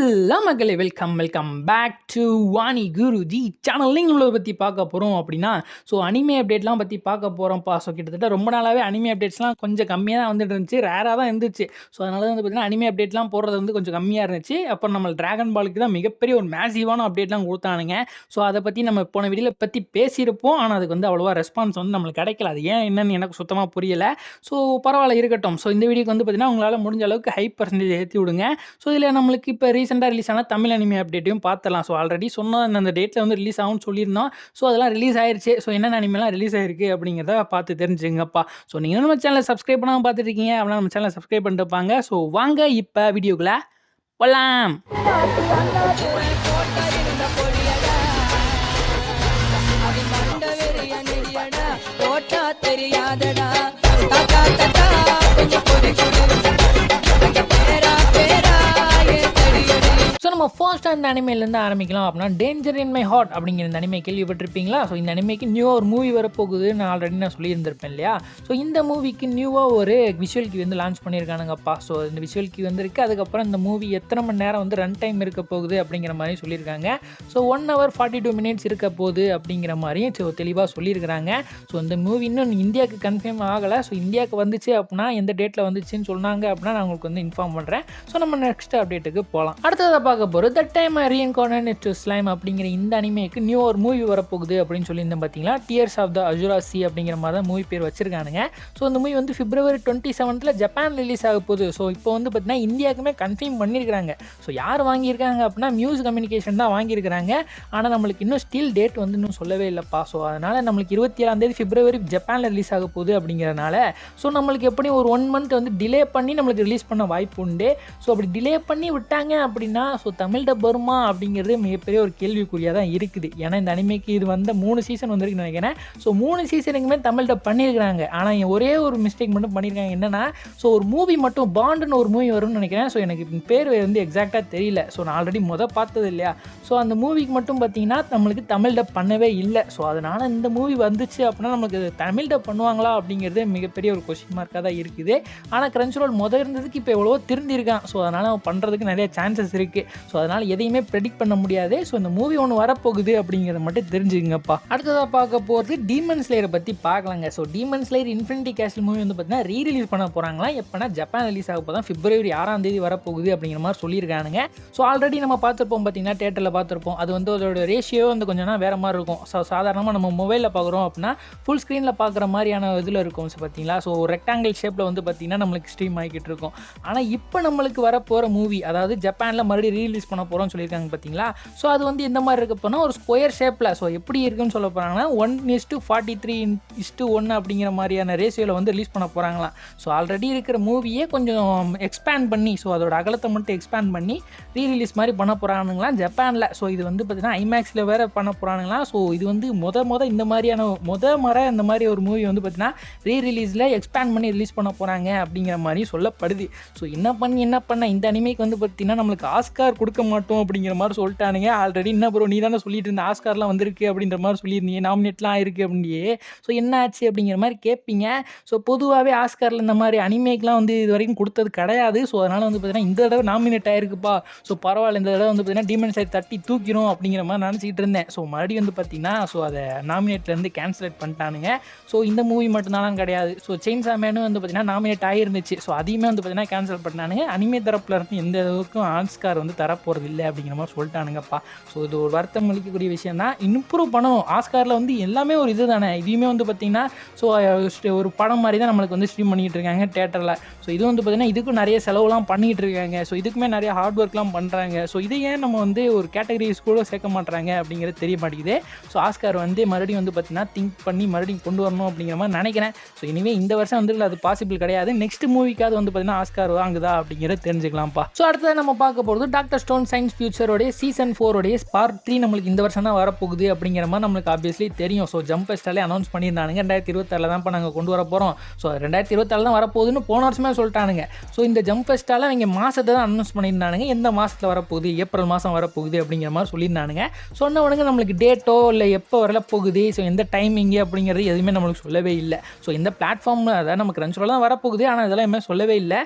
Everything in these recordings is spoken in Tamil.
ஹலோ மக்களே, welcome back to Vani Guruji channel. உங்களை பற்றி பார்க்க போகிறோம் அப்படின்னா, அனிமே அப்டேட்லாம் பற்றி பார்க்க போகிறோம்ப்பா. கிட்டத்தட்ட ரொம்ப நாளாகவே அனிமே அப்டேட்ஸ்லாம் கொஞ்சம் கம்மியாக தான் வந்துட்டு இருந்துச்சு, ரேராக தான் இருந்துச்சு. அதனால வந்து பார்த்தீங்கன்னா அனிமே அப்டேட்லாம் போடுறது வந்து கொஞ்சம் கம்மியாக இருந்துச்சு. அப்புறம் நம்ம டிராகன் பாலுக்கு தான் மிகப்பெரிய ஒரு மேசிவான அப்டேட்லாம் கொடுத்தானுங்க. அதை பற்றி நம்ம போன வீடியோவில் பற்றி பேசியிருப்போம். ஆனால் அதுக்கு வந்து அவ்வளோவா ரெஸ்பான்ஸ் வந்து நம்மளுக்கு கிடைக்கல. அது ஏன் என்னன்னு எனக்கு சுத்தமாக புரியல. பரவாயில்ல, இருக்கட்டும். இந்த வீடியோக்கு வந்து பார்த்தீங்கன்னா உங்களால் முடிஞ்ச அளவுக்கு ஹை பர்சன்டேஜ் ஏற்றி விடுங்க. இதில் நம்மளுக்கு இப்போ ரீசெண்டாக ரிலீஸ் ஆன தமிழ் அனிமே அப்டேட்டையும் பார்த்துலாம். ஆல்ரெடி சொன்ன அந்த டேட்டில் வந்து ரிலீஸ் ஆகும்னு சொல்லியிருந்தோம். அதெல்லாம் ரிலீஸ் ஆயிருச்சு. என்னென்ன அனிமேலாம் ரிலீஸ் ஆயிருக்கு அப்படிங்கிறத பார்த்து தெரிஞ்சுங்கப்பா. நீங்கள் நம்ம சேனலை சப்ஸ்கிரைப் பண்ணாமல் பார்த்துட்டு இருக்கீங்க அப்படின்னா நம்ம சேனலை சப்ஸ்கிரைப் பண்ணிட்டு இருப்பாங்க. வாங்க இப்போ வீடியோக்குள்ளே போகலாம். நம்ம ஃபர்ஸ்ட்டாக இந்த அனிமேலேருந்து ஆரம்பிக்கலாம். அப்படின்னா டேஞ்சர் இன் மை ஹார்ட் அப்படிங்கிற இந்த அனிமே கேள்விப்பட்டிருப்பீங்களா? இந்த அனிமேக்கு நியூவாக ஒரு மூவி வரப்போகுது. நான் ஆல்ரெடி சொல்லியிருந்திருப்பேன் இல்லையா? இந்த மூவிக்கு நியூவாக ஒரு விஷுவல் கீ வந்து லான்ச் பண்ணியிருக்கானுங்கப்பா. இந்த விஷுவல் கீ வந்துருக்கு. அதுக்கப்புறம் இந்த மூவி எத்தனை மணி நேரம் வந்து ரன் டைம் இருக்க போகுது அப்படிங்கிற மாதிரி சொல்லியிருக்காங்க. 1 hour 42 minutes இருக்க போகுது அப்படிங்கிற மாதிரியும் தெளிவாக சொல்லியிருக்கிறாங்க. இந்த மூவி இன்னும் இந்தியாவுக்கு கன்ஃபார்ம் ஆகலை. இந்தியாவுக்கு வந்துச்சு அப்படின்னா எந்த டேட்டில் வந்துச்சுன்னு சொன்னாங்க அப்படின்னா நான் உங்களுக்கு வந்து இன்ஃபார்ம் பண்ணுறேன். நம்ம நெக்ஸ்ட் அப்டேட்டுக்கு போகலாம். அடுத்ததாக பார்க்க போகிறது the time I reincarnate to slime அப்படிங்கிற இந்த அனிமேக்கு நியூ ஒரு மூவி வரப்போகுது அப்படின்னு சொல்லியிருந்தேன் பார்த்தீங்களா. டியர்ஸ் ஆஃப் த அசுரா சி அப்படிங்கிற மாதிரி தான் மூவி பேர் வச்சிருக்கானுங்க. இந்த மூவி வந்து February 27th ஜப்பான் ரிலீஸ் ஆக போகுது. இப்போ வந்து பார்த்தீங்கன்னா இந்தியாவுக்குமே கன்ஃபார்ம் பண்ணியிருக்காங்க. யார் வாங்கியிருக்காங்க அப்படின்னா மியூஸ் கம்யூனிகேஷன் தான் வாங்கியிருக்கிறாங்க. ஆனால் நம்மளுக்கு இன்னும் ஸ்டில் டேட் வந்து இன்னும் சொல்லவே இல்லைப்பா. அதனால் நம்மளுக்கு 27 February ஜப்பானில் ரிலீஸ் ஆக போகுது அப்படிங்கிறனால நம்மளுக்கு எப்படியும் ஒரு 1 month வந்து டிலே பண்ணி நம்மளுக்கு ரிலீஸ் பண்ண வாய்ப்பு உண்டு. அப்படி டிலே பண்ணி விட்டாங்க அப்படின்னா தமிழ் டப் வருமா அப்படிங்கிறது மிகப்பெரிய ஒரு கேள்விக்குறியாக தான் இருக்குது. ஏன்னா இந்த அனிமேக்கு இது வந்து 3 சீசன் வந்திருக்குன்னு நினைக்கிறேன். 3 சீசனுக்குமே தமிழ் டப் பண்ணியிருக்கிறாங்க. ஆனால் ஒரே ஒரு மிஸ்டேக் மட்டும் பண்ணியிருக்காங்க. என்னென்னா ஒரு மூவி மட்டும் பாண்டுன்னு ஒரு மூவி வரும்னு நினைக்கிறேன். எனக்கு பேர் வந்து எக்ஸாக்டாக தெரியல. நான் ஆல்ரெடி பார்த்தது இல்லையா. அந்த மூவிக்கு மட்டும் பார்த்தீங்கன்னா நம்மளுக்கு தமிழ் டப் பண்ணவே இல்லை. அதனால் இந்த மூவி வந்துச்சு அப்படின்னா நம்மளுக்கு தமிழ் டப் பண்ணுவாங்களா அப்படிங்கிறது மிகப்பெரிய ஒரு கொஸ்டின் மார்க்காக தான் இருக்குது. ஆனால் கிரன்ச்ரோல் இருந்ததுக்கு இப்போ எவ்வளவோ திருந்திருக்கான். அதனால் அவன் பண்ணுறதுக்கு நிறைய சான்சஸ் இருக்குது. அதனால் எதையுமே ப்ரெடிக்ட் பண்ண முடியாது. இந்த மூவி ஒன்று வரப்போகுது அப்படிங்கிறத மட்டும் தெரிஞ்சுங்கப்பா. அடுத்ததாக பார்க்க போகிறது டீமன் ஸ்லேயரை பற்றி பார்க்கலாங்க. Demon slayer infinity castle movie வந்து பார்த்தீங்கன்னா ரீரிலீஸ் பண்ண போகிறாங்களா. எப்போனா ஜப்பான் ரிலீஸ் ஆக போதான் February 6 வரப்போகுது அப்படிங்கிற மாதிரி சொல்லியிருக்கானுங்க. ஆல்ரெடி நம்ம பார்த்துருப்போம் பார்த்தீங்கன்னா தேட்டரில் பார்த்துருப்போம். அது வந்து அதோட ரேஷியோ வந்து கொஞ்சம் வேறு மாதிரி இருக்கும். சாதாரணமாக நம்ம மொபைலில் பார்க்குறோம் அப்படின்னா ஃபுல் ஸ்க்ரீனில் பார்க்குற மாதிரியான இதில் இருக்கும் பார்த்தீங்களா. ரெக்டாங்கிள் ஷேப்பில் வந்து பார்த்தீங்கன்னா நம்மளுக்கு ஸ்ட்ரீம் ஆகிக்கிட்டு இருக்கும். ஆனால் இப்போ நம்மளுக்கு வரப்போகிற மூவி அதாவது ஜப்பானில் மறுபடியும் ரீலீஸ் பண்ண போகிறோம்னு சொல்லியிருக்காங்க பார்த்தீங்களா. அது வந்து எந்த மாதிரி இருக்க போனால் ஒரு ஸ்கொயர் ஷேப்பில் எப்படி இருக்குன்னு சொல்ல போகிறாங்கன்னா 1:43:1 அப்படிங்கிற மாதிரியான ரேஷியோவில் வந்து ரிலீஸ் பண்ண போகிறாங்களாம். ஆல்ரெடி இருக்கிற மூவியே கொஞ்சம் எக்ஸ்பேண்ட் பண்ணி அதோட அகலத்தை மட்டும் எக்ஸ்பேண்ட் பண்ணி ரீரிலீஸ் மாதிரி பண்ண போகிறானுங்களாம் ஜப்பானில். இது வந்து பார்த்தீங்கன்னா ஐமேக்ஸில் வேறு பண்ண போகிறானுங்களாம். இது வந்து இந்த மாதிரியான இந்த மாதிரி ஒரு மூவி வந்து பார்த்தீங்கன்னா ரீரிலீஸில் எக்ஸ்பேண்ட் பண்ணி ரிலீஸ் பண்ண போகிறாங்க அப்படிங்கிற மாதிரி சொல்லப்படுது. என்ன பண்ண இந்த அனிமேக்கு வந்து பார்த்தீங்கன்னா நம்மளுக்கு ஆஸ்கார் கொடுக்க மாட்டோம் அப்படிங்கிற மாதிரி சொல்லிட்டானுங்க. ஆல்ரெடி என்ன ப்ரோ நீ தானே சொல்லிட்டு இருந்த ஆஸ்கார்லாம் வந்திருக்கு அப்படின்ற மாதிரி சொல்லியிருந்தீங்க, நாமினேட்லாம் ஆயிருக்கு அப்படின்யே. என்ன ஆச்சு அப்படிங்கிற மாதிரி கேட்பீங்க. பொதுவாகவே ஆஸ்காரில் இந்த மாதிரி அனிமேக்கெலாம் வந்து இது வரைக்கும் கொடுத்தது கிடையாது. அதனால் வந்து பார்த்தீங்கன்னா இந்த தடவை நாமினேட் ஆயிருக்குப்பா. பரவாயில்ல, இந்த தடவை வந்து பார்த்தீங்கன்னா டீமன் ஸ்லேயர் தட்டி தூக்கிடும் அப்படிங்கிற மாதிரி நினச்சிக்கிட்டு இருந்தேன். மறுபடியும் வந்து பார்த்தீங்கன்னா அதை நாமினேட்லேருந்து கேன்சலேட் பண்ணிட்டானுங்க. இந்த மூவி மட்டும்தான் கிடையாது. செயின்சா மேனும் வந்து பார்த்தீங்கன்னா நாமினேட் ஆகிருந்துச்சு. அதையுமே வந்து பார்த்தீங்கன்னா கேன்சல் பண்ணானுங்க. அனிமே தரப்புல இருந்து எந்த அளவுக்கும் ஆஸ்கார் வந்து தரப்போகிறது இல்லை அப்படிங்கிற மாதிரி சொல்லிட்டானுங்கப்பா. இது ஒரு வருத்தம் அளிக்கக்கூடிய விஷயம் தான். இம்ப்ரூவ் பண்ணணும். ஆஸ்காரில் வந்து எல்லாமே ஒரு இது தானே. இதையுமே வந்து பார்த்தீங்கன்னா ஒரு படம் மாதிரி தான் நம்மளுக்கு வந்து ஸ்ட்ரீம் பண்ணிக்கிட்டு இருக்காங்க தேட்டரில். இது வந்து பார்த்தீங்கன்னா இதுக்கும் நிறைய செலவுலாம் பண்ணிகிட்டு இருக்காங்க. இதுக்குமே நிறைய ஹார்ட் ஒர்க்லாம் பண்ணுறாங்க. இதை ஏன் நம்ம வந்து ஒரு கேட்டகரிஸ் கூட சேர்க்க மாட்டுறாங்க அப்படிங்கிறது தெரிய மாட்டேங்குது. ஆஸ்கார் வந்து மறுபடியும் வந்து பார்த்தீங்கன்னா திங்க் பண்ணி மறுபடியும் கொண்டு வரணும் அப்படிங்கிற மாதிரி நினைக்கிறேன். இனிமேல் இந்த வருஷம் வந்து அது பாசிபிள் கிடையாது. நெக்ஸ்ட் மூவிக்காவது வந்து பார்த்தீங்கன்னா ஆஸ்கார் வாங்குதா அப்படிங்கிறத தெரிஞ்சுக்கலாம்ப்பா. அடுத்தது நம்ம பார்க்க போகிறது டாக்டர் ஸ்டோன் சயின்ஸ் ஃபியூச்சரோடைய சீசன் 4 பார்ட் 3 நம்மளுக்கு இந்த வருஷம் தான் வரப்போகுது அப்படிங்கிற மாதிரி நம்மளுக்கு ஆப்வியஸ்லி தெரியும். ஜம்ப் ஃபெஸ்டாலே அனௌன்ஸ் பண்ணியிருந்தானுங்க 2026 தான் நாங்கள் கொண்டு வர போகிறோம். 2026 தான் வரப்போகுதுன்னு போன வருஷமே சொல்லிட்டானுங்க. இந்த ஜம்ப் ஃபெஸ்டால அவங்க மாதத்தை தான் அனௌன்ஸ் பண்ணியிருந்தானுங்க. எந்த மாதத்தில் வரப்போகுது, ஏப்ரல் மாதம் வரப்போகுது அப்படிங்கிற மாதிரி சொல்லியிருந்தானுங்க. சொன்னவனுங்க நம்மளுக்கு டேட்டோ இல்லை எப்போ வரல போகுது, எந்த டைமிங்கு அப்படிங்கிறது எதுவுமே நம்மளுக்கு சொல்லவே இல்லை. எந்த பிளாட்ஃபார்ம் அதாவது நமக்கு ரன்ஸ்ரோல தான் வரப்போகுது, ஆனால் இதெல்லாம் எதுவுமே சொல்லவே இல்லை.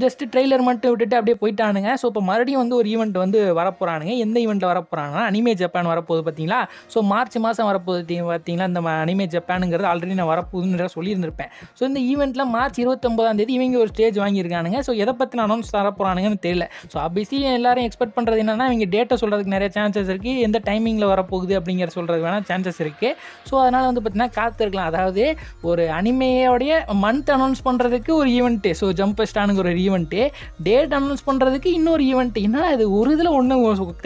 ஜஸ்ட் ட்ரெய்லர் மட்டும் விட்டுட்டு அப்படியே போயிட்டானுங்க. இப்போ மறுபடியும் வந்து ஒரு ஈவெண்ட் ஈவெண்ட் வந்து வரப்போகிறானுங்க. எந்த ஈவெண்ட்டில் வரப்போகிறாங்கன்னா அனிமே ஜப்பான் வரப்போகுது பார்த்தீங்களா. ஸோ மார்ச் மாதம் வரப்போகுது பார்த்தீங்களா. இந்த அனிமே ஜப்பானுங்கிறது ஆல்ரெடி நான் வரப்போகுதுன்னு சொல்லியிருந்திருப்பேன். ஸோ இந்த ஈவெண்ட்டில் மார்ச் 29ஆம் தேதி இவங்க ஒரு ஸ்டேஜ் வாங்கியிருக்கானுங்க. ஸோ எதை பற்றின அனௌன்ஸ் தரப்போகிறானுங்கன்னு தெரியல. ஸோ ஆப்வியஸ்லி எல்லாரும் எக்ஸ்பெக்ட் பண்ணுறது என்னென்னா இவங்க டேட்டை சொல்கிறதுக்கு நிறைய சான்சஸ் இருக்குது. எந்த டைமிங்கில் வரப்போகுது அப்படிங்கிற சொல்கிறது வேணால் சான்சஸ் இருக்குது. ஸோ அதனால் வந்து பார்த்தீங்கன்னா காத்திருக்கலாம். அதாவது ஒரு அனிமேயோடைய மந்த் அனௌன்ஸ் பண்ணுறதுக்கு ஒரு ஈவெண்ட்டு, ஸோ ஜம்பஸ்டானுங்க ஒரு ஈவெண்ட்டு, டேட் அனௌன்ஸ் பண்ணுறதுக்கு இன்னொரு ஈவெண்ட். என்னன்னா இது ஒரு இதில் ஒன்று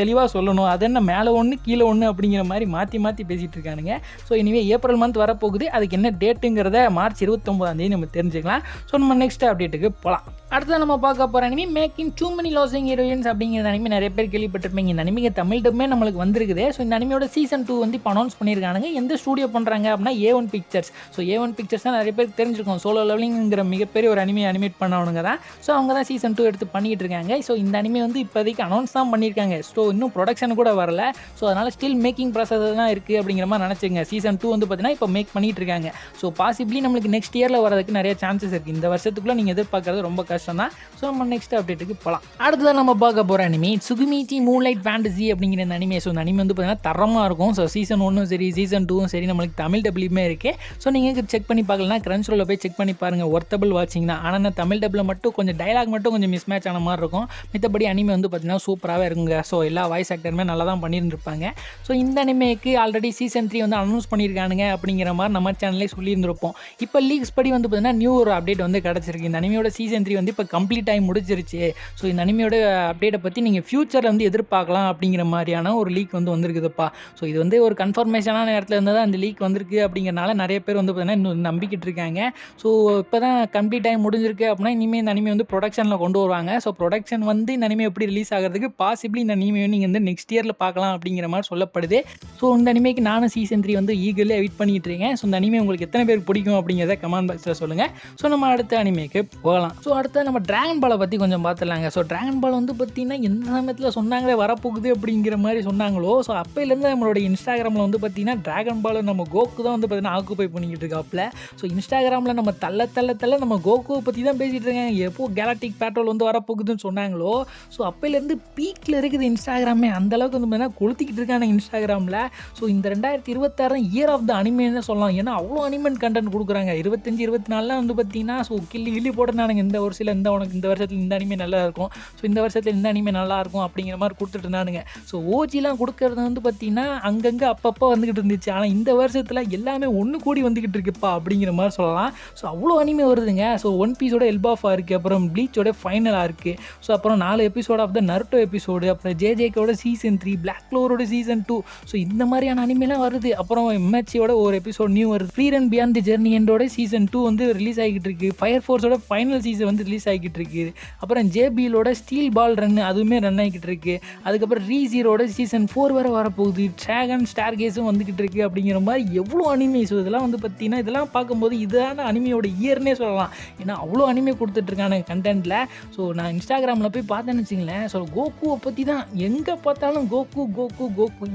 தெளிவாக சொல்லணும், அது என்ன மேலே ஒன்று கீழே ஒன்று அப்படிங்கிற மாதிரி மாற்றி மாற்றி பேசிகிட்டு இருக்கானுங்க. ஸோ இனிமேல் ஏப்ரல் மந்த் வரப்போகுது. அதுக்கு என்ன டேட்டுங்கிறத மார்ச் 29ஆம் தேதி நம்ம தெரிஞ்சுக்கலாம். ஸோ நம்ம நெக்ஸ்ட் அப்டேட்டுக்கு போகலாம். அடுத்து நம்ம பார்க்க போகிற anime making too many losing heroines அப்படிங்கிற அனிமி நிறைய பேர் கேள்விப்பட்டிருப்பீங்க. இந்த அனிமிக்கு தமிழ் டப்புமே நம்மளுக்கு வந்திருக்குது. ஸோ இந்த அனிமியோட சீசன் 2 வந்து இப்போ அனௌன்ஸ் பண்ணியிருக்கானுங்க. எந்த ஸ்டூடியோ பண்ணுறாங்க அப்படின்னா A1 pictures. So A1 pictures தான் நிறைய பேருக்கு தெரிஞ்சிருக்கும். சோலோ லெவலிங்கிற மிகப்பெரிய ஒரு அனிமே அனிமேட் பண்ணவனுங்க தான். ஸோ அவங்க தான் சீசன் 2 எடுத்து பண்ணிகிட்டு இருக்காங்க. ஸோ இந்த அனிமே வந்து இப்போதைக்கு அனௌன்ஸ் தான் பண்ணியிருக்காங்க. ஸோ இன்னும் ப்ரொடக்ஷன் கூட வரல. ஸோ அதனால் ஸ்டில் மேக்கிங் ப்ராசஸ் தான் இருக்குது அப்படிங்கிற மாதிரி நினச்சிங்க. சீசன் 2 வந்து பார்த்தீங்கன்னா இப்போ மேக் பண்ணிகிட்டு இருக்காங்க. ஸோ பாசிபிளி நம்மளுக்கு நெக்ஸ்ட் இயரில் வரதுக்கு நிறைய சான்சஸ் இருக்குது. இந்த வருஷத்துக்குள்ளே நீங்கள் எதிர்பார்க்கறது ரொம்ப கஷ்டம் தான். ஸோ நம்ம நெக்ஸ்ட் அப்டேட்டுக்கு போகலாம். அடுத்ததான் நம்ம பார்க்க போகிற அனிமி சுகுமிச்சி மூன்லைட் ஃபேண்டசி அப்படிங்கிற இந்த அனிமே. ஸோ இந்த அனிமே வந்து பார்த்தீங்கன்னா தரமாக இருக்கும். ஸோ சீசன் 1 சரி சீசன் 2 சரி நம்மளுக்கு தமிழ் டபுளுமே இருக்குது. ஸோ நீங்கள் செக் பண்ணி பார்க்கலாம். கிரன்ச்ரோலில் போய் செக் பண்ணி பாருங்கள். ஒர்த்தபிள் வாட்சிங் தான். ஆனால் நான் தமிழ் டபுளில் மட்டும் கொஞ்சம் டைலாக் மட்டும் கொஞ்சம் மிஸ் மேட்ச் ஆன மாதிரி இருக்கும். மித்தபடி அனிமே வந்து பார்த்தீங்கன்னா சூப்பராகவே இருக்குங்க. ஸோ எல்லா வாய்ஸ் ஆக்டருமே நல்லா தான் பண்ணியிருந்திருப்பாங்க. ஸோ இந்த அனிமேக்கு ஆல்ரெடி சீசன் 3 வந்து அனௌன்ஸ் பண்ணியிருக்கானுங்க அப்படிங்கிற மாதிரி நம்ம சேனல்லே சொல்லியிருந்திருப்போம். இப்போ லீக்ஸ் படி வந்து பார்த்தீங்கன்னா நியூ ஒரு அப்டேட் வந்து கிடச்சிருக்கு. இந்த அனிமையோட சீசன் 3 வந்து இப்போ கம்ப்ளீட் ஆகி முடிச்சிருச்சு. ஸோ இந்த அனிமையோட அப்டேட்டை பற்றி நீங்கள் ஃபியூச்சரில் வந்து எதிர்பார்க்கலாம் அப்படிங்கிற மாதிரியான ஒரு லீக் வந்து வந்திருக்குதுப்பா. ஸோ இது வந்து ஒரு கன்ஃபர்மேஷனான இடத்துல இருந்து தான் இந்த லீக் வந்திருக்கு அப்படிங்கிறனால நிறைய பேர் வந்து பார்த்தீங்கன்னா இன்னும் நம்பிக்கிட்டு இருக்காங்க. ஸோ இப்போ தான் கம்ப்ளீட் ஆகி முடிஞ்சிருக்கு அப்படின்னா இனிமேல் இந்த அனிமே வந்து ப்ரொடக்ஷனில் கொண்டு வருவாங்க. ஸோ ப்ரொடக்ஷன் வந்து இந்த அனிமே எப்படி ரிலீஸ் ஆகிறதுக்கு பாசிபிளி இந்த அனிமே நீங்கள் வந்து நெக்ஸ்ட் இயரில் பார்க்கலாம் அப்படிங்கிற மாதிரி சொல்லப்படுது. ஸோ இந்த அனிமேக்கு நானும் சீசன் 3 வந்து ஈகர்லி வெயிட் பண்ணிட்டு இருக்கேன். ஸோ இந்த அனிமே உங்களுக்கு எத்தனை பேருக்கு பிடிக்கும் அப்படிங்கிறத கமெண்ட் பாக்ஸில் சொல்லுங்கள். ஸோ நம்ம அடுத்த அனிமேக்கு போகலாம். ஸோ அடுத்த நம்ம டிராகன் பாலை பற்றி கொஞ்சம் பார்த்துலாங்க. ஸோ டிராகன் பால் வந்து பார்த்திங்கன்னா எந்த சமயத்தில் சொன்னாங்களே வரப்போகுது அப்படிங்கிற மாதிரி சொன்னாங்களோ, ஸோ அப்போலேருந்து நம்மளுடைய இன்ஸ்டாகிராமில் வந்து பார்த்திங்கன்னா டிராகன் பால் நம்ம கோக்கு தான் வந்து பார்த்திங்கன்னா ஆக்குபை பண்ணிக்கிட்டு இருக்காப்புல. ஸோ இன்ஸ்டாகிராமில் நம்ம தள்ள நம்ம கோகுவை பற்றி தான் பேசிகிட்டு இருக்காங்க. எப்போ கேலக்டிக் பேட்ரோல் வந்து வரப்போகுதுன்னு சொன்னாங்களோ, ஸோ அப்போலேருந்து பீக்கில் இருக்குது இன்ஸ்டாகிராமே. அந்தளவுக்கு வந்து பார்த்திங்கன்னா கொளுத்திக்கிட்டு இருக்காங்க இன்ஸ்டாகிராமில். ஸோ இந்த 2026 இயர் ஆஃப் த அனிமேன்னு சொல்லலாம். ஏன்னா அவ்வளோ அனிமேட் கண்டென்ட் கொடுக்குறாங்க. 25, 24 வந்து பார்த்திங்கன்னா ஸோ கிள்ளி போட்டுருந்தானுங்க. இந்த வருஷத்தில் உனக்கு இந்த வருஷத்தில் இந்த அனிமே நல்லா இருக்கும், ஸோ இந்த வருஷத்தில் இந்த அனிமே நல்லாயிருக்கும் அப்படிங்கிற மாதிரி கொடுத்துட்டு இருந்தானுங்க. ஸோ ஓஜிலாம் கொடுக்கறது வந்து பார்த்திங்கன்னா அங்கங்கே அப்பப்போ வந்துக்கிட்டு இருந்துச்சு. ஆனால் இந்த வருஷத்தில் எல்லாமே ஒன்று கூடி வந்துக்கிட்டு இருக்குப்பா அப்படிங்கிற மாதிரி சொல்லலாம். ஸோ அவ்வளோ அனிமே வருதுங்க. ஸோ ஒன் பீஸோட எல்பாஃபாக இருக்குது, அப்புறம் ப்ளீச்சோட ஃபைனலாக இருக்குது. ஸோ அப்புறம் 4 episode of the Naruto episode, அப்புறம் ஜேஜேக்கோட சீசன் 3, பிளாக் க்ளோரோட சீசன் 2. ஸோ இந்த மாதிரியான அனிமேலாம் வருது. அப்புறம் எம்ஹெச்சியோட ஒரு எபிசோட் நியூ வருது. Frieren beyond the journey எண்டோட சீசன் 2 வந்து ரிலீஸ் ஆகிட்டு இருக்குது. ஃபயர் ஃபோர்ஸோட ஃபைனல் சீசன் வந்து ரிலீஸ் ஆகிட்டு இருக்குது. அப்புறம் ஜேபிஎலோட ஸ்டீல் பால் ரன் அதுவுமே ரன் ஆகிக்கிட்டு இருக்குது. அதுக்கப்புறம் ரீசீரோட சீசன் 4 வரை வரப்போகுது. ட்ராகன் ஸ்டார் கேஸும் வந்துக்கிட்டு இருக்குது. அப்படிங்கிற மாதிரி எவ்வளோ அனிமே. ஸோ இதெல்லாம் வந்து பார்த்திங்கன்னா இதெல்லாம் பார்க்கும்போது இதான அனிமையோட இயர்னே சொல்லலாம். ஏன்னா அவ்வளோ அனிமே கொடுத்துட்ருக்கான கண்டென்ட்டில். ஸோ நான் இன்ஸ்டாகிராமில் போய் பார்த்தேன்னு வச்சுங்களேன். ஸோ கோகுவை பற்றி தான் எங்கே பார்த்தாலும் கோகு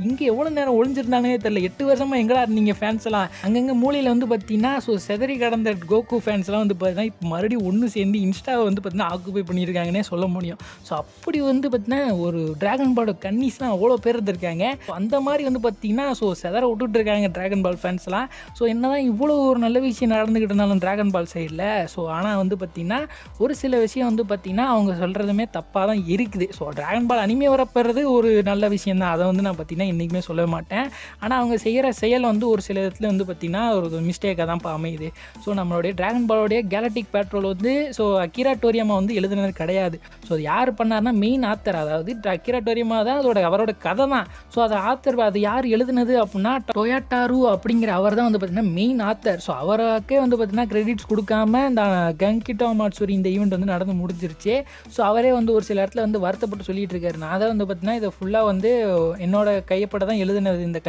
இங்கே எவ்வளோ நேரம் ஒழிஞ்சிருந்தானே தெரியல. 8 வருஷமாக எங்கடா இருந்தீங்க ஃபேன்ஸ் எல்லாம்? அங்கங்கே மூலையில் வந்து பார்த்திங்கன்னா ஸோ செதறி கடந்த கோகு ஃபேன்ஸ்லாம் வந்து பார்த்தீங்கன்னா இப்போ மறுபடியும் ஒன்று சேர்ந்து இன்ஸ்டாவை வந்து பார்த்திங்கன்னா ஆக்குபை பண்ணியிருக்காங்கன்னே சொல்ல முடியும். ஸோ அப்படி வந்து பார்த்திங்கன்னா ஒரு டிராகன் பாலோட கன்னிஸ்லாம் அவ்வளோ பேர் இருந்திருக்காங்க. ஸோ அந்த மாதிரி வந்து பார்த்திங்கன்னா ஸோ செதற விட்டுட்ருக்காங்க டிராகன் பால் ஃபேன்ஸ்லாம். ஸோ என்ன தான் இவ்வளோ ஒரு நல்ல விஷயம் நடந்துக்கிட்டு இருந்தாலும் டிராகன் பால் சைடில் ஸோ ஆனால் வந்து பார்த்திங்கன்னா ஒரு சில விஷயம் வந்து பார்த்திங்கன்னா அவங்க சொல்கிறதுமே தப்பாக தான் இருக்குது. ஸோ டிராகன் பால் அனிமே வரப்படுறது ஒரு நல்ல விஷயம் தான். அதை வந்து நான் பார்த்திங்கன்னா என்றைக்குமே சொல்ல மாட்டேன். ஆனால் அவங்க செய்கிற செயல் வந்து ஒரு சில இடத்துல வந்து பார்த்திங்கன்னா ஒரு மிஸ்டேக்காக தான் அமையுது. ஸோ நம்மளுடைய டிராகன் பாலோடைய கேலக்டிக் பேட்ரோல் வந்து ஸோ அகிரா டோரியாமா வந்து எழுதுனது கிடையாது. ஸோ அது யார் பண்ணார்னா மெயின் ஆத்தர், அதாவது அகிரா டோரியாமா தான் அவரோட கதை தான். ஸோ அதை ஆத்தர் அது யார் எழுதுனது அப்படின்னா டொயோட்டாரு அப்படிங்கிற அவர் தான் வந்து பார்த்திங்கன்னா மெயின் ஆத்தர். ஸோ அவருக்கே வந்து பார்த்திங்கன்னா கிரெடிட்ஸ் கொடுக்காம இந்த கங்கிட்டோ மாட்சூரி இந்த ஈவெண்ட் வந்து நடந்து முடிஞ்சிருச்சு. ஸோ அவரே வந்து ஒரு சில இடத்துல வந்து வருத்தப்பட்டு சொல்லிட்டு இருக்காரு. நான் அதை வந்து பார்த்திங்கன்னா இதை ஃபுல்லாக வந்து என்னோட கையப்பட தான் எழுதுனது இந்த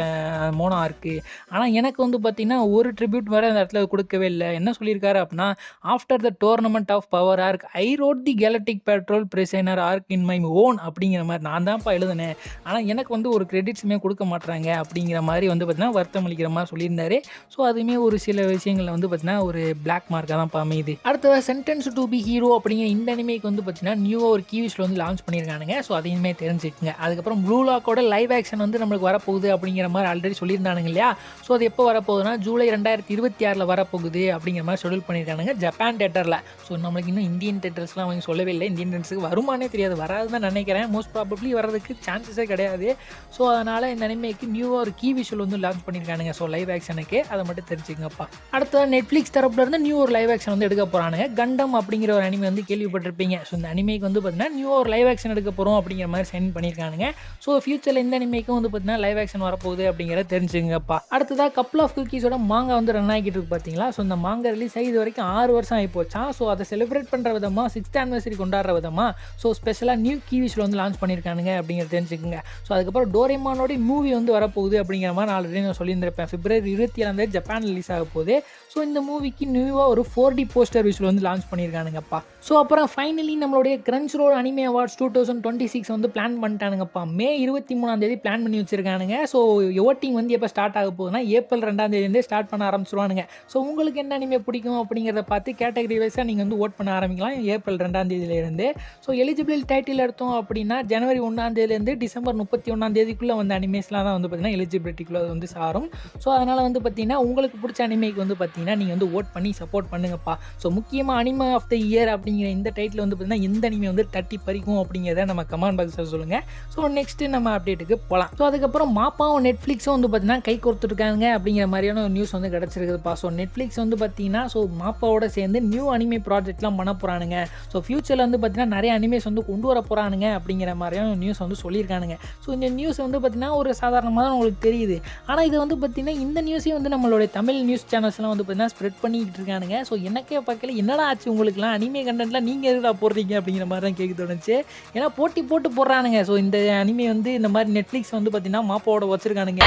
மோனோ ஆர்க்கு. ஆனால் எனக்கு வந்து பார்த்திங்கன்னா ஒரு ட்ரிபியூட் வர அந்த இடத்துல கொடுக்கவே இல்லை. என்ன சொல்லியிருக்காரு அப்படின்னா after the tournament of power arc I wrote the galactic patrol prisoner arc in my own அப்படிங்கிற மாதிரி நான் தான்ப்பா எழுதுனேன். ஆனால் எனக்கு வந்து ஒரு கிரெடிட்ஸுமே கொடுக்க மாட்டுறாங்க அப்படிங்கிற மாதிரி வந்து பார்த்திங்கன்னா வருத்தம் அளிக்கிற மாதிரி சொல்லியிருந்தாரு. ஸோ அதுவுமே ஒரு சில விஷயங்களில் வந்து பார்த்திங்கன்னா ஒரு பிளாக் மார்க்காக தான் அமையுது. அடுத்தது சென்டென்ஸ் டு பி ஹீரோ அப்படிங்கிற இந்த அனிமேக்கு வந்து பார்த்திங்கன்னா நியூவாக ஒரு கீவிஸில் வந்து லான்ச் பண்ணியிருக்காங்க. பண்ணியிருக்கானுங்க. ஸோ அதையுமே தெரிஞ்சுக்குங்க. அதுக்கப்புறம் ப்ளூ லாக்கோட லைவ் ஆக்ஷன் வந்து நம்மளுக்கு வரப்போகுது அப்படிங்கிற மாதிரி ஆல்ரெடி சொல்லியிருந்தானுங்க இல்லையா? ஸோ அது எப்போ வரப்போகுதுன்னா ஜூலை 2026 வரப்போகுது அப்படிங்கிற மாதிரி ஷெடியூல் பண்ணியிருக்கானுங்க ஜப்பான் தேட்டரில். ஸோ நம்மளுக்கு இன்னும் இந்தியன் தேட்டர்ஸ்லாம் அவங்க சொல்லவே இல்லை. இந்தியன் தேட்டர்ஸுக்கு வருமானே தெரியாது, வராதுன்னு நினைக்கிறேன். மோஸ்ட் ப்ராபப்ளி வர்றதுக்கு சான்சஸே கிடையாது. ஸோ அதனால் இந்த அனிமேக்கு நியூவாக ஒரு கீ விஷுவல் வந்து லான்ச் பண்ணியிருக்கானுங்க. ஸோ லைவ் ஆக்ஷனுக்கு அதை மட்டும் தெரிஞ்சுங்கப்பா. அடுத்த நெட்ஃப்ளிக்ஸ் தரப்புல இருந்து நியூ ஒரு லைவ் ஆக்ஷன் வந்து எடுக்க போகிறானுங்க. கண்டம் அப்படிங்கிற ஒரு அனிமே வந்து கேள்விப்பட்டிருப்பீங்க. ஸோ இந்த அனிமேக்கு வந்து பார்த்தீங்கன்னா நியூ ஒரு லைவ் ஆக்ஷன் எடுக்க போகிறோம் அப்படிங்கிற மாதிரி சைன் பண்ணியிருக்கானுங்க. ஸோ ஃபியூச்சரில் இந்த அனிமேக்கும் வந்து பார்த்தீங்கன்னா லைவ் ஆக்ஷன் வரப்போகுது அப்படிங்கிறத தெரிஞ்சுங்கப்பா. அடுத்ததாக கப்பல் ஆஃப் குக்கீஸோட மாங்கா வந்து ரன் ஆகிட்டு இருக்கு பார்த்தீங்களா? ஸோ இந்த மாங்கா ரிலீஸ் ஆகி இது வரைக்கும் 6 வருஷம் ஆகி போச்சான். ஸோ அதை செலிப்ரேட் பண்ணுற விதமாக 6th anniversary கொண்டாடுற விதமாக ஸோ ஸ்பெஷலாக நியூ கீ விஷுவல் வந்து லான்ச் பண்ணியிருக்கானுங்க அப்படிங்கிறத தெரிஞ்சுக்குங்க. ஸோ அதுக்கப்புறம் டோரேமானோட மூவி வந்து வரப்போகுது அப்படிங்கிற மாதிரி நான் ஆல்ரெடி நான் சொல்லியிருந்திருப்பேன். February 27 ஜப்பான் ரிலீஸ் ஆக போகுது. ஸோ இந்த மூவிக்கு நியூவாக ஒரு 4D போஸ்டர் விஷுவல் வந்து லான்ச் பண்ணியிருக்கானுங்கப்பா. ஸோ அப்புறம் ஃபைனலி நம்மளுடைய Crunchyroll அனிமே அவார்ட்ஸ் 2026 வந்து பிளான் பண்ணிட்டானுங்கப்பா. மே 23 பிளான் பண்ணி வச்சிருக்கானுங்க. ஸோ ஓட்டிங் வந்து எப்போ ஸ்டார்ட் ஆக போகுதுன்னா ஏப்ரல் 2 ஸ்டார்ட் பண்ண ஆரம்பிச்சிருவானுங்க. ஸோ உங்களுக்கு என்ன அனிமே பிடிக்கும் அப்படிங்கிறத பார்த்து கேட்டகரி வைஸாக நீங்கள் வந்து ஓட் பண்ண ஆரம்பிக்கலாம் ஏப்ரல் 2 ஸோ எலிஜிபிள் டைட்டில் எடுத்தோம் அப்படின்னா ஜனவரி 1 டிசம்பர் 31 வந்து அனிமேஸ்லாம் தான் வந்து பார்த்தீங்கன்னா எலிஜிபிலிட்டிக்குள்ளே வந்து சாரும். ஸோ அதனால் வந்து பார்த்தீங்கன்னா உங்களுக்கு பிடிச்ச அனிமேக்கு வந்து பார்த்தீங்கன்னா நீங்கள் வந்து ஓட் பண்ணி சப்போர்ட் பண்ணுங்கப்பா. ஸோ முக்கியமாக அனிமே ஆஃப் த இயர் அப்படிங்கிற இந்த டைட்டில் வந்து பார்த்தீங்கன்னா எந்த அனிமே வந்து தட்டி பறிக்கும் அப்படிங்கிறத நம்ம கமெண்ட் பாக்ஸில் சொல்லுங்கள். ஸோ நெக்ஸ்ட்டு நம்ம அப்டேட்டுக்கு போகலாம். ஸோ அதுக்கப்புறம் மாப்பாவும் நெட்ஃப்ளிக்ஸும் வந்து பார்த்தீங்கன்னா கை கோர்த்துருக்காங்க அப்படிங்கிற மாதிரியான ஒரு நியூஸ் வந்து கிடச்சிருக்குதுப்பா. ஸோ நெட்ஃப்ளிக்ஸ் வந்து பார்த்தீங்கன்னா ஸோ மாப்பாவோட சேர்ந்து நியூ அனிமே ப்ராஜெக்ட்லாம் பண்ண போகிறானுங்க. ஸோ ஃபியூச்சரில் வந்து பார்த்தீங்கன்னா நிறைய அனிமேஸ் வந்து கொண்டு வர போகிறானுங்க அப்படிங்கிற மாதிரியான நியூஸ் வந்து சொல்லியிருக்கானுங்க. ஸோ இந்த நியூஸ் வந்து பார்த்தீங்கன்னா ஒரு சாதாரணமாக தான் உங்களுக்கு தெரியுது. ஆனால் இது வந்து பார்த்தீங்கன்னா இந்த நியூஸையும் வந்து நம்மளுடைய தமிழ் நியூஸ் சேனல்ஸ்லாம் வந்து பார்த்தீங்கன்னா ஸ்ப்ரெட் பண்ணிக்கிட்டு இருக்கானுங்க. ஸோ எனக்கே பார்க்கல என்னடா ஆச்சு உங்களுக்குலாம் அனிமே கண்டென்ட்லாம் நீங்கள் எதுடா போடுறீங்க அப்படிங்கிற மாதிரி தான் கேட்க தோணுச்சு. ஏன்னா போட்டி போட்டு போடுறானுங்க. ஸோ இந்த அனிமே வந்து இந்த மாதிரி நெட்ஃப்ளிக்ஸ் வந்து பார்த்தீங்கன்னா மாப்பாவோட வச்சிருக்கானுங்க.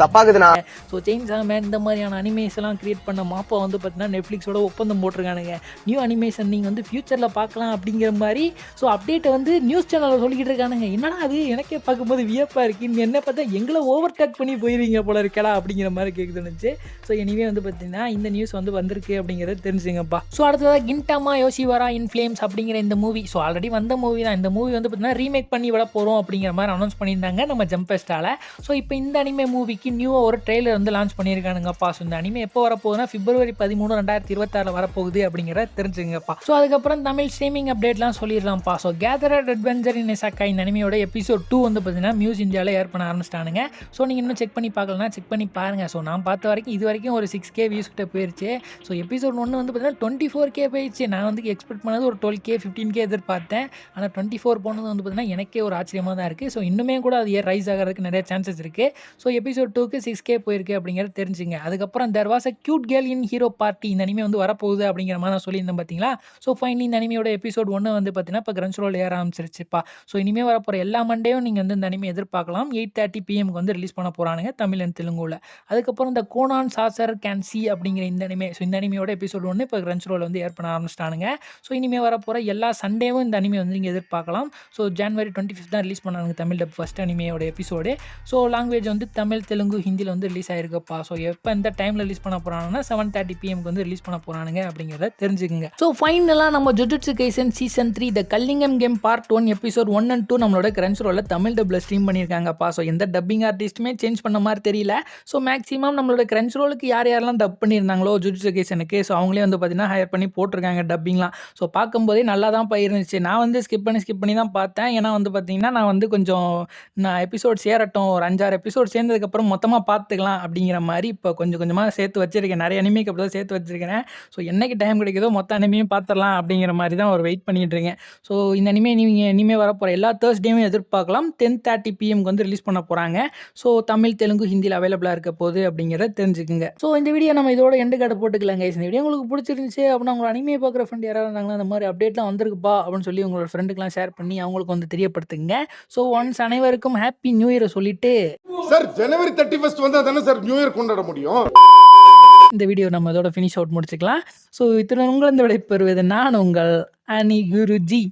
தப்பாகுதுண்ணா. ஸோ செயின்சா மேன் இந்த மாதிரியான அனிமேஸ் எல்லாம் கிரியேட் பண்ண மாப்பா வந்து பார்த்தீங்கன்னா நெட்ஃப்ளிக்ஸோட ஒப்பந்தம் போட்டிருக்கானுங்க. நியூ அனிமேஷன் நீங்கள் வந்து ஃபியூச்சரில் பார்க்கலாம் அப்படிங்கிற மாதிரி ஸோ அப்டேட்டை வந்து நியூஸ் சேனலில் சொல்லிக்கிட்டு இருக்கானுங்க. என்னடா அது எனக்கே பார்க்கும்போது வியப்பாக இருக்குது. நீ என்ன பார்த்தா எங்களை ஓவர் டேக் பண்ணி போயிருவீங்க போல இருக்கடா அப்படிங்கிற மாதிரி கேட்க தோணுச்சு. ஸோ எனிவே வந்து பார்த்தீங்கன்னா இந்த நியூஸ் வந்து வந்திருக்கு அப்படிங்கிறத தெரிஞ்சுங்கப்பா. ஸோ அடுத்ததாக கின்டாமா யோசிவாரா இன் ஃப்ளேம்ஸ் அப்படிங்கிற இந்த மூவி ஸோ ஆல்ரெடி வந்த மூவி தான். இந்த மூவி வந்து பார்த்தீங்கன்னா ரீமேக் பண்ணி விட போகிறோம் அப்படிங்கிற மாதிரி அனௌன்ஸ் பண்ணியிருந்தாங்க நம்ம ஜம்பெஸ்டால். ஸோ இப்போ இந்த அனிமே மூவிக்கு நியூவாக ஒரு ட்ரெய்லர் வந்து லான்ச் பண்ணியிருக்கானுங்கப்பா. ஸோ இந்த அனிமே எப்போ வரப்போகுதுன்னா February 13, 2026 வரப்போகுது அப்படிங்கிறத தெரிஞ்சுங்கப்பா. ஸோ அதுக்கப்புறம் தமிழ் ஸ்ட்ரீமிங் அப்டேட்லாம் சொல்லிடலாம்ப்பா. ஸோ கேதரட் அட்வென்ச்சர் இன் இசாக்கா இந்த அனிமையோட எபிசோட் 2 வந்து பார்த்தீங்கன்னா மியூஸ் இந்தியாவில் ஏர் பண்ண ஆரம்பிச்சிட்டானுங்க. ஸோ நீங்கள் இன்னும் செக் பண்ணி பார்க்கலன்னா செக் பண்ணி பாருங்கள். ஸோ நான் பார்த்த வரைக்கும் இது வரைக்கும் ஒரு 6K வியூஸ் கிட்ட போயிருச்சு. ஸோ எபிசோட் 1 வந்து பார்த்தீங்கன்னா 24K போயிடுச்சு. நான் வந்து எக்ஸ்பெக்ட் பண்ணது ஒரு 12K 15K எதிர்பார்த்தேன். ஆனால் 24 போனது வந்து பார்த்தீங்கன்னா எனக்கே ஒரு ஆச்சரியமாக தான் இருக்குது. ஸோ இன்னுமே கூட அது ரைஸ் ஆகிறதுக்கு நிறைய சான்சஸ் இருக்குது. ஸோ எபிசோட் 2க்கு 6K போயிருக்கு அப்படிங்கிறத தெரிஞ்சுங்க. அதுக்கப்புறம் there was a cute girl in hero party இந்த அனிமே வந்து வரப்போகுது அப்படிங்கிற மாதிரி நான் சொல்லியிருந்தேன் பார்த்தீங்களா. ஸோ ஃபைனலி இந்த அனிமையோட எபிசோட் 1 வந்து பார்த்தீங்கன்னா இப்போ Crunchyroll ஏற ஆரம்பிச்சிருச்சுப்பா. ஸோ இனிமேல் வரப்போகிற எல்லா மண்டேயும் நீங்கள் வந்து இந்த அனிமே எதிர்பார்க்கலாம். 8:30 PM வந்து ரிலீஸ் பண்ண போகிறானுங்க தமிழ் அண்ட் தெலுங்குல. அதுக்கப்புறம் இந்த கோனான் சாசர் கேன் சி அப்படிங்கிற இந்த அனிமே ஸோ இந்த அனிமையோட எபிசோட் 1 இப்போ Crunchyroll வந்து ஏர் பண்ண ஆரம்பிச்சிட்டானுங்க. ஸோ இனிமேல் வரப்போகிற எல்லா சண்டேவும் இந்த அனிமே வந்து நீங்கள் எதிர்பார்க்கலாம். ஸோ January 25 தான் ரிலீஸ் பண்ணாங்க தமிழ் டப் ஃபஸ்ட் அனிமையோட எபிசோடு. ஸோ லாங்குவேஜ் வந்து தமிழ் தெலுங்கு ஹிந்தியில் வந்து ரிலீஸ் ஆயிருக்குப்பா. ஸோ எப்போ இந்த டைமில் ரிலீஸ் பண்ண போகிறாங்கன்னா 7:30 PM வந்து ரிலீஸ் பண்ண போகிறானுங்க அப்படிங்கிறத தெரிஞ்சுக்குங்க. ஸோ ஃபைனலாக நம்ம Jujutsu Kaisen season 3 the culling game part 1 episode 1 and 2 நம்மளோட Crunchyroll தமிழ் டப்பில் ஸ்ட்ரீம் பண்ணியிருக்காங்கப்பா. ஸோ எந்த டப்பிங் ஆர்டிஸ்ட்டுமே சேஞ்ச் பண்ண மாதிரி தெரியல. ஸோ மேக்ஸிமம் நம்மளோட Crunchyrollக்கு யாரெல்லாம் டப் பண்ணியிருந்தாங்களோ ஜுஜுட்சு கைசனுக்கு ஸோ அவங்களே வந்து பார்த்தீங்கன்னா ஹையர் பண்ணி போட்டிருக்காங்க டப்பிங்லாம். ஸோ பார்க்கும்போதே நல்லா தான் போயிருந்துச்சு. நான் வந்து ஸ்கிப் பண்ணி தான் பார்த்தேன். ஏன்னா வந்து பார்த்தீங்கன்னா நான் வந்து கொஞ்சம் எபிசோட் சேரட்டும் ஒரு 5-6 எபிசோட் சேர்ந்ததுக்கப்புறம் மொத்தமாக பார்த்துக்கலாம் அப்படிங்கிற மாதிரி இப்போ கொஞ்சம் கொஞ்சமாக சேர்த்து வச்சிருக்கேன். நிறைய அனிமேக்கு அப்படி தான் சேர்த்து வச்சிருக்கேன். ஸோ என்னைக்கு டைம் கிடைக்குதோ மொத்த அனிமையும் பார்த்துடலாம் அப்படிங்கிற மாதிரி தான் ஒரு வெயிட் பண்ணிட்டு இருக்கேன். ஸோ இந்த அனிமே நீங்கள் இனிமேல் வரப்போகிற எல்லா தேர்ஸ்டேயும் எதிர்பார்க்கலாம். 10:30 PM வந்து ரிலீஸ் பண்ண போகிறாங்க. ஸோ தமிழ் தெலுங்கு ஹிந்தியில் அவைலபிளாக இருக்க போகுது அப்படிங்கிறத தெரிஞ்சுக்குங்க. ஸோ இந்த வீடியோ நம்ம இதோட எண்டு கார்டு போட்டுக்கலாம் கைஸ். இந்த வீடியோ உங்களுக்கு பிடிச்சிருந்துச்சு அப்படின்னா உங்களோட அனிமே பார்க்குற ஃப்ரெண்ட் யாராவது இருந்தாங்கன்னா அந்த மாதிரி அப்டேட்லாம் வந்திருக்குப்பா அப்படின்னு சொல்லி உங்களோட ஃப்ரெண்டுக்கெலாம் ஷேர் பண்ணி அவங்களுக்கு வந்து தெரியப்படுத்துங்க. ஸோ ஒன்ஸ் அனைவருக்கும் ஹாப்பி நியூ இயரை சொல்லிட்டு சார் January 31 வந்தா தானே சார் நியூ இயர் கொண்டாட முடியும். இந்த வீடியோ நம்ம இதோட ஃபினிஷ் அவுட் முடிச்சுக்கலாம். ஸோ இத்தனை உங்களை இந்த விடைபெறுவது நான் உங்கள் அனி குருஜி.